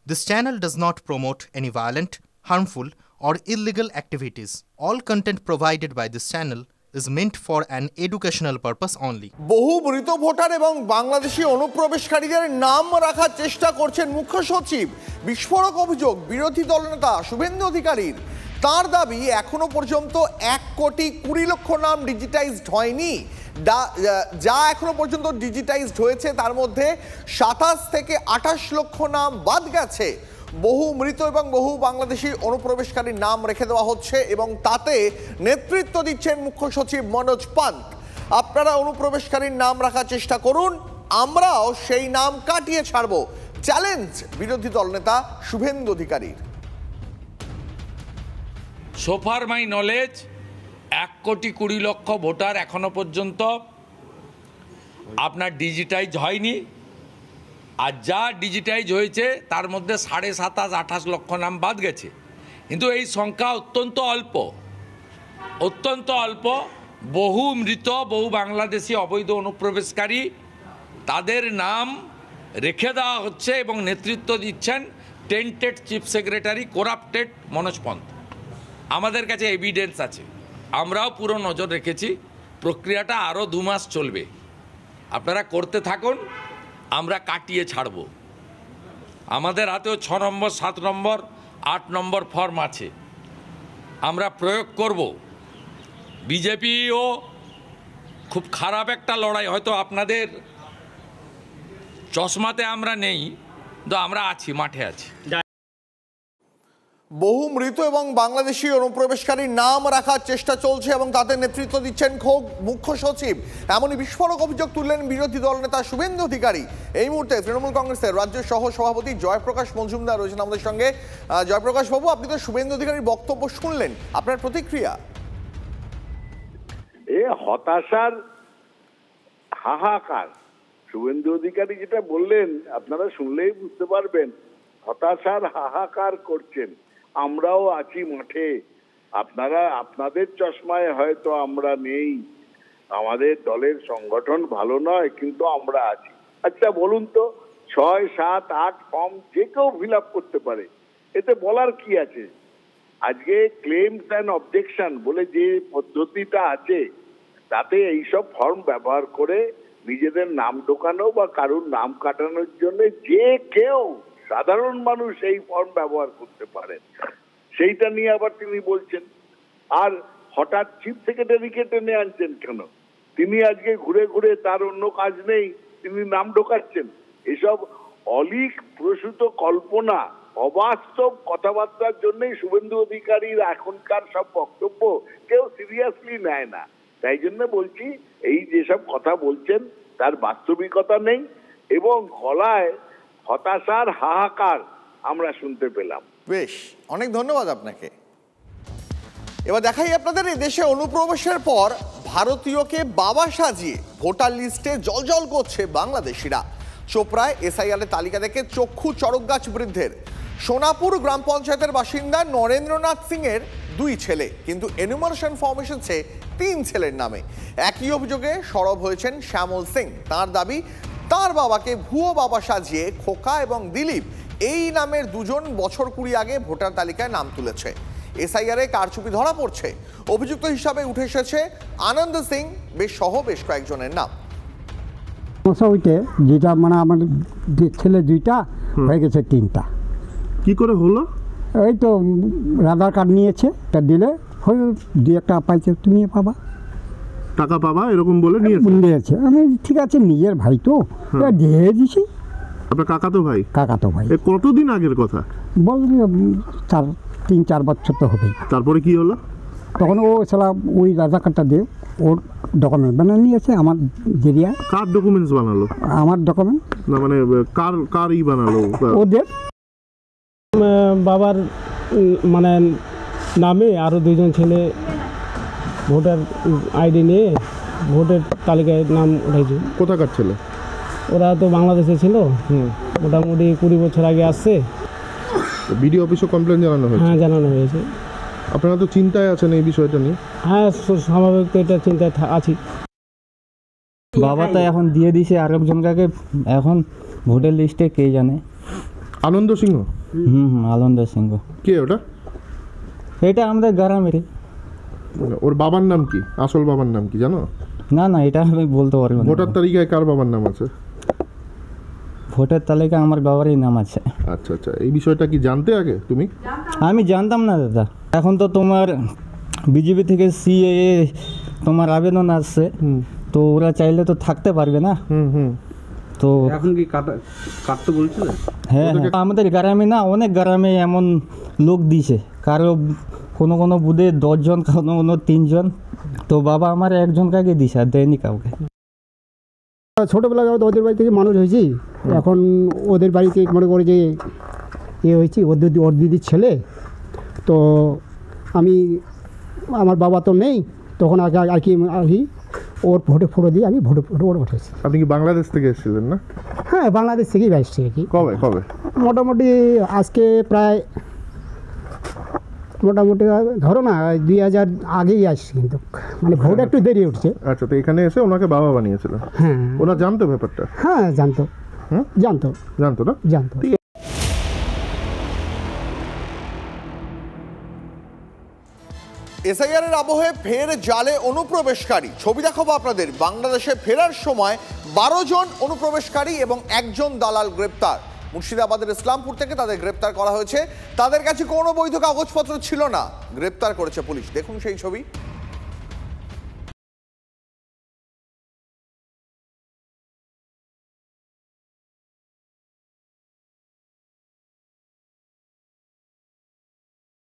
This channel does not promote any violent, harmful, or illegal activities. All content provided by this channel is meant for an educational purpose only. বহু মৃত voter এবং বাংলাদেশি অনুপ্রবেশকারীদের নাম রাখার চেষ্টা করছেন মুখ্য সচিব। বিস্ফোরক অভিযোগ বিরোধী দলনেতা শুভেন্দু অধিকারীর। তার দাবি এখনো পর্যন্ত 1,20,00,000 নাম ডিজিটাইজড হয়নি। যা এখনো পর্যন্ত ডিজিটাইজড হয়েছে তার মধ্যে 27 থেকে 28 লক্ষ নাম বাদ গেছে। বহু মৃত এবং বহু বাংলাদেশি অনুপ্রবেশকারীর নাম রেখে দেওয়া হচ্ছে এবং তাতে নেতৃত্ব দিচ্ছেন মুখ্য সচিব মনোজ পান্ত। আপনারা অনুপ্রবেশকারীর নাম রাখার চেষ্টা করুন, আমরাও সেই নাম কাটিয়ে ছাড়ব, চ্যালেঞ্জ বিরোধী দলনেতা শুভেন্দু অধিকারীর। So far my knowledge 1,20,00,000 voter এখনো পর্যন্ত আপনার ডিজিটাইজ হয়নি, আর যা ডিজিটাইজ হয়েছে তার মধ্যে 27-28 লক্ষ নাম বাদ গেছে। কিন্তু এই সংখ্যা অত্যন্ত অল্প। বহু মৃত বহু বাংলাদেশি অবৈধ অনুপ্রবেশকারী, তাদের নাম রেখে দেওয়া হচ্ছে এবং নেতৃত্ব দিচ্ছেন tainted chief secretary corrupted Manoj Pant. আমাদের কাছে এভিডেন্স আছে, আমরাও পুরো নজর রেখেছি। প্রক্রিয়াটা আরও 2 মাস চলবে, আপনারা করতে থাকুন, আমরা কাটিয়ে ছাড়ব। আমাদের হাতেও 6 নম্বর 7 নম্বর 8 নম্বর ফর্ম আছে, আমরা প্রয়োগ করব। বিজেপিও খুব খারাপ একটা লড়াই, হয়তো আপনাদের চশমাতে আমরা নেই, তো আমরা আছি, মাঠে আছি। বহু মৃত এবং বাংলাদেশি অনুপ্রবেশকারীর নাম রাখার চেষ্টা চলছে এবং তাদের নেতৃত্ব দিচ্ছেন মুখ্য সচিব। এমনই বিস্ফোরক অভিযোগ তুললেন বিরোধী দলনেতা শুভেন্দু অধিকারী। এই মুহূর্তে তৃণমূল কংগ্রেসের রাজ্য সহ সভাপতি জয়প্রকাশ মজুমদার রয়েছেন আমাদের সঙ্গে। জয়প্রকাশ বাবু, আপনি তো শুভেন্দু অধিকারীর বক্তব্য শুনলেন, আপনার প্রতিক্রিয়া? হতাশার হাহাকার। শুভেন্দু অধিকারী যেটা বললেন আপনারা শুনলেই বুঝতে পারবেন, হতাশার হাহাকার করছেন। আমরাও আছি মাঠে, আপনারা আপনাদের চশমায় হয়তো আমরা নেই, আমাদের দলের সংগঠন ভালো নয়, কিন্তু আমরা আছি। আচ্ছা বলুন তো, 6, 7, 8 ফর্ম যে কেউ ফিল আপ করতে পারে, এতে বলার কি আছে? আজকে ক্লেমস অ্যান্ড অবজেকশন বলে যে পদ্ধতিটা আছে, তাতে এইসব ফর্ম ব্যবহার করে নিজেদের নাম ঢোকানো বা কারুর নাম কাটানোর জন্য যে কেউ সাধারণ মানুষ এই ফর্ম ব্যবহার করতে পারেন, সেইটা নিয়ে আবার তিনি বলছেন। আর হঠাৎ চিফ সেক্রেটারিকে টেনে আনছেন কেন? তিনি আজকে ঘুরে ঘুরে, তার অন্য কাজ নেই, তিনি নাম ঢোকাচ্ছেন। এসব অলীক প্রসূত কল্পনা, অবাস্তব কথাবার্তার জন্যই শুভেন্দু অধিকারীর এখনকার সব বক্তব্য কেউ সিরিয়াসলি নেয় না। তাই জন্য বলছি, এই যেসব কথা বলছেন তার বাস্তবিকতা নেই এবং গলায় হতাশার হাহাকার আমরা শুনতে পেলাম। বেশ, অনেক ধন্যবাদ আপনাকে। এবার দেখাই আপনাদের, এই দেশে অনুপ্রবেশের পর ভারতীয়কে বাবা সাজিয়ে ভোটার লিস্টে জলজল করছে বাংলাদেশিরা। চোপড়ায় এসআইআর তালিকা থেকে চক্ষু চড়কগাছ বৃদ্ধের। সোনাপুর গ্রাম পঞ্চায়েতের বাসিন্দা নরেন্দ্রনাথ সিং এর 2 ছেলে, কিন্তু এনুমারেশন ফর্ম এসেছে 3 ছেলের নামে। একই অভিযোগে সরব হয়েছেন শ্যামল সিং। তার দাবি, তার বাবাকে ভুয়ো বাবা সাজিয়ে খোকা এবং দিলীপ এই নামের 2জন বছর 20 আগে ভোটার তালিকায় নাম তুলেছে। এসআইআরে কারচুপি ধরা পড়ছে। অভিযুক্ত হিসাবে উঠে এসেছে আনন্দ সিং সহ বেশ কয়েকজনের নাম। যেটা মানে আমার ছেলে 2টা হয়ে গেছে 3টা। কি করে হলো? এই তো আধার কার্ড নিয়েছে, তা দিলে হয়ে 2-1 পাইছে, তুমি পাবা, টাকা পাবা, এরকম বলে নিয়েছে। আমি ঠিক আছে, নিজের ভাই তো দিয়ে দিছি। আপনার কাকাতো ভাই? কাকাতো ভাই। কতদিন আগের কথা? বল 3-4 বছর তো হবেই। তারপরে কি হলো? তখন ও সালা ওই আধার কার্ডটা দিয়ে ওর ডকুমেন্ট বানিয়ে নিয়েছে। আমার জেরিয়া। কার ডকুমেন্টস বানালো? আমার ডকুমেন্ট না, মানে কার বানালো? ওদের বাবার মানে নামে আরও 2জন ছেলে ভোটার আইডি নিয়ে ভোটের তালিকায় নাম উঠেছে। কোথাকার ছেলে? ওরা তো বাংলাদেশে ছিল, মোটামুটি 20 বছর আগে আসছে। বিডিও অফিসে কমপ্লেন জানানো হয়েছে? হ্যাঁ, জানানো হয়েছে। আপনারা তো চিন্তায় আছেন এই বিষয়টা নিয়ে? হ্যাঁ, স্বাভাবিক তো এটা চিন্তায় আছি। বাবা তো এখন দিয়ে দিছে আরেকজনকে, এখন ভোটার লিস্টে কে জানে। আনন্দ সিংহ আনন্দ সিংহ। কে ওটা? এটা আমাদের গ্রামেরই। ওর বাবার নাম কি? আসল বাবার নাম কি জানো? না না, এটা আমি বলতে পারবো না। ভোটার তালিকায় কার বাবার নাম আছে? ভোটার তালিকায় আমার বাবারই নাম আছে। আচ্ছা আচ্ছা, এই বিষয়টা কি জানতে আগে তুমি? আমি জানতাম না দাদা। এখন তো তোমার বিজেপি থেকে সিএএ তোমার আবেদন আসছে, তো ওরা চাইলে তো থাকতে পারবে না। তো এখন কি কাটতে বলছিল? হ্যাঁ, আমাদের গ্রামে না, অনেক গ্রামে এমন লোক দিছে, কারো কোনো কোনো বুধে 10 জন, কোনো কোনো 3 জন। তো বাবা আমার একজন কাকে দিছে, আর দেয়নি কাউকে। ছোটোবেলায় ওদের বাড়ি থেকে মানুষ হয়েছি, এখন ওদের বাড়িতে মনে করে যে হয়েছি, ওর দিদির ছেলে। তো আমি, আমার বাবা তো নেই তখন, আর কি ওর ফটো দিয়ে আমি ওর উঠেছি। আপনি কি বাংলাদেশ থেকে এসেছিলেন না? হ্যাঁ, বাংলাদেশ থেকেই আসছি আর কি। কবে? মোটামুটি আজকে প্রায় ধরো না 2000 আগেই আসছি, কিন্তু মানে ভোট একটু দেরি উঠছে। আচ্ছা, তো এখানে এসে ওনাকে বাবা বানিয়েছিলেন? হ্যাঁ। ওরা জানতো ব্যাপারটা? হ্যাঁ জানতো। জানতো না? জানতো। এসআইআর এর আবহে ফের জালে অনুপ্রবেশকারী। ছবি দেখাবো আপনাদের। বাংলাদেশে ফেরার সময় 12 জন অনুপ্রবেশকারী এবং 1 জন দালাল গ্রেপ্তার। মুর্শিদাবাদের ইসলামপুর থেকে তাদের গ্রেপ্তার করা হয়েছে। তাদের কাছে কোনো বৈধ কাগজপত্র ছিল না, গ্রেপ্তার করেছে পুলিশ। দেখুন সেই ছবি।